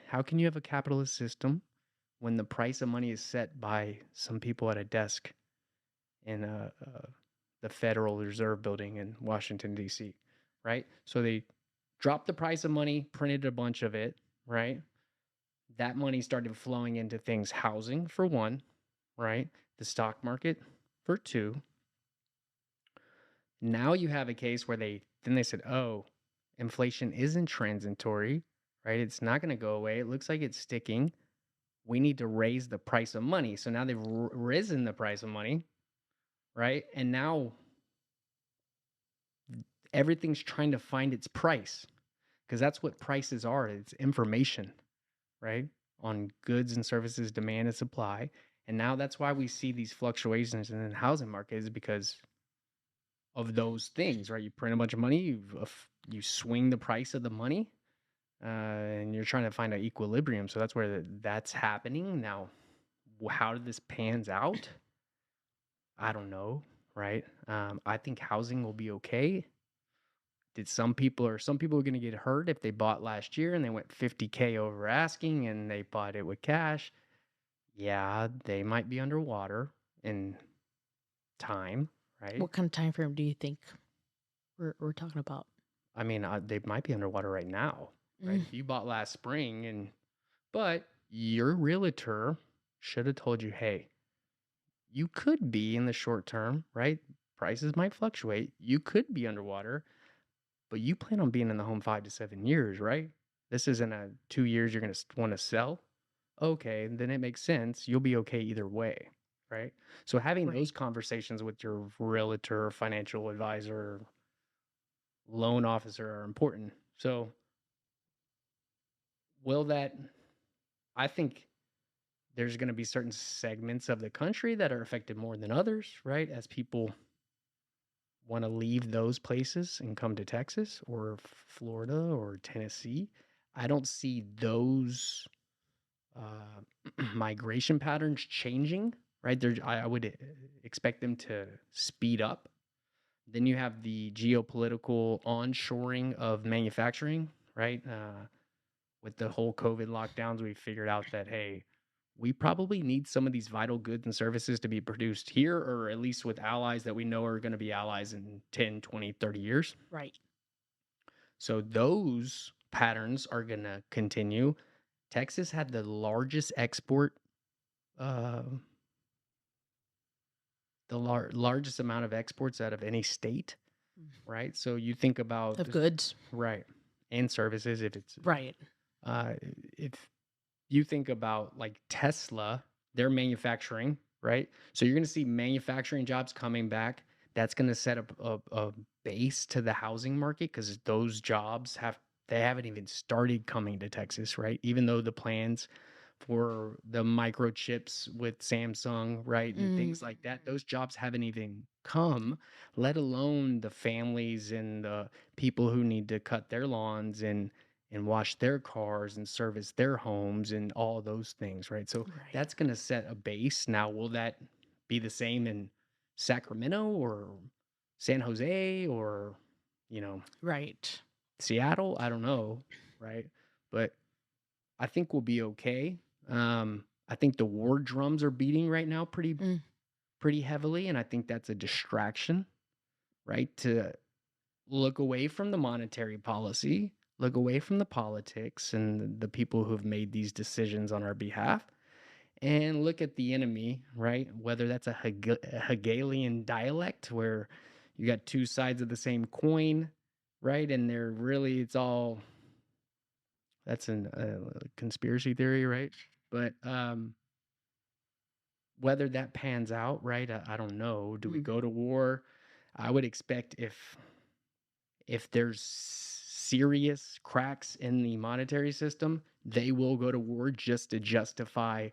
How can you have a capitalist system when the price of money is set by some people at a desk in the Federal Reserve Building in Washington, D.C., right? So they dropped the price of money, printed a bunch of it, right? That money started flowing into things, housing for one, right? The stock market for two. Now you have a case where they said, oh, inflation isn't transitory, right? It's not going to go away. It looks like it's sticking. We need to raise the price of money. So now they've risen the price of money, right? And now everything's trying to find its price because that's what prices are. It's information, right? On goods and services, demand and supply. And now that's why we see these fluctuations in the housing market is because of those things, right? You print a bunch of money, you swing the price of the money, and you're trying to find an equilibrium. So that's where that's happening. Now, how did this pans out? I don't know, right? I think housing will be okay. Did some people are going to get hurt if they bought last year and they went 50K over asking and they bought it with cash? Yeah, they might be underwater in time, right? What kind of time frame do you think we're talking about? I mean, they might be underwater right now, right? Mm, If you bought last spring but your realtor should have told you, hey, you could be in the short term, right? Prices might fluctuate. You could be underwater, but you plan on being in the home 5 to 7 years, right? This isn't a 2 years you're going to want to sell. Okay, then it makes sense. You'll be okay either way, right? So having right. those conversations with your realtor, financial advisor, loan officer are important. So will that, I think there's going to be certain segments of the country that are affected more than others, right? As people want to leave those places and come to Texas or Florida or Tennessee. I don't see those migration patterns changing, right? I would expect them to speed up. Then you have the geopolitical onshoring of manufacturing, right? With the whole COVID lockdowns, we figured out that, hey, we probably need some of these vital goods and services to be produced here, or at least with allies that we know are going to be allies in 10, 20, 30 years. Right. So those patterns are going to continue. Texas had uh, the largest amount of exports out of any state, Mm. right? So you think about, Of goods. right, and services. Right. Uh, if you think about like Tesla, they're manufacturing, right? So you're going to see manufacturing jobs coming back. That's going to set up a base to the housing market because those jobs they haven't even started coming to Texas, right? Even though the plans for the microchips with Samsung, right, and Mm, things like that, those jobs haven't even come, let alone the families and the people who need to cut their lawns and wash their cars and service their homes and all those things, right? So right. that's going to set a base. Now, will that be the same in Sacramento or San Jose or, you know, Right. Seattle? I don't know, right? But I think we'll be okay. I think the war drums are beating right now Mm, pretty heavily, and I think that's a distraction, right? To look away from the monetary policy, look away from the politics and the people who've made these decisions on our behalf, and look at the enemy, right? Whether that's a Hegelian dialect where you got two sides of the same coin, right? And they're really, it's all that's a conspiracy theory, right? But whether that pans out, right? I don't know. Do we mm, go to war? I would expect if there's serious cracks in the monetary system, they will go to war just to justify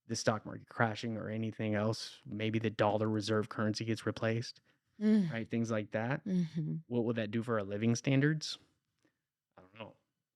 the stock market crashing or anything else. Maybe the dollar reserve currency gets replaced, mm, right? Things like that. mhm. What will that do for our living standards?